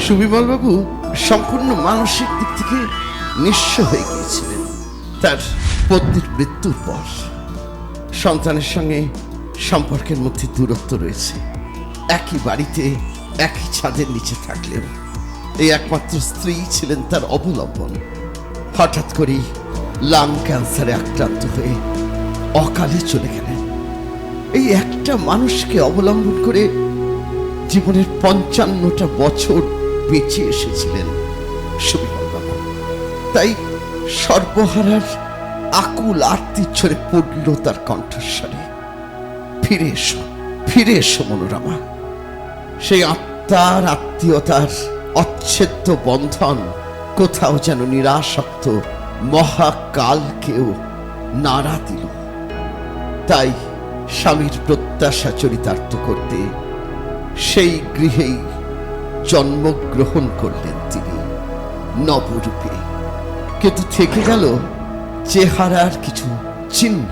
সুবিমলবাবু সম্পূর্ণ মানসিক দিক থেকে নিঃস্ব হয়ে গিয়েছিলেন। তার পত্নীর মৃত্যুর পর সন্তানের সঙ্গে সম্পর্কের মধ্যে দূরত্ব রয়েছে। একই বাড়িতে একই ছাদের নিচে থাকলেও এই একমাত্র স্ত্রী ছিলেন তার অবলম্বন। হঠাৎ করেই লাং ক্যান্সারে আক্রান্ত হয়ে অকালে চলে গেলেন। এই একটা মানুষকে অবলম্বন করে জীবনের ৫৫টা বছর বেঁচে এসেছিলেন সুবিমলবাবু। তাই সর্বহারার আকুল আরতি ছড়ে পড়ল তার কণ্ঠস্বরে, ফিরে এসো, ফিরে এসো মনোরমা। সেই আত্মার আত্মীয়তার অচ্ছেদ্য বন্ধন কোথাও যেন নিরাসক্ত মহাকালকেও নাড়া দিল। তাই স্বামীর প্রত্যাশা চরিতার্থ করতে সেই গৃহেই জন্মগ্রহণ করলেন তিনি নবরূপে। কিন্তু থেকে গেল চেহারার কিছু চিহ্ন।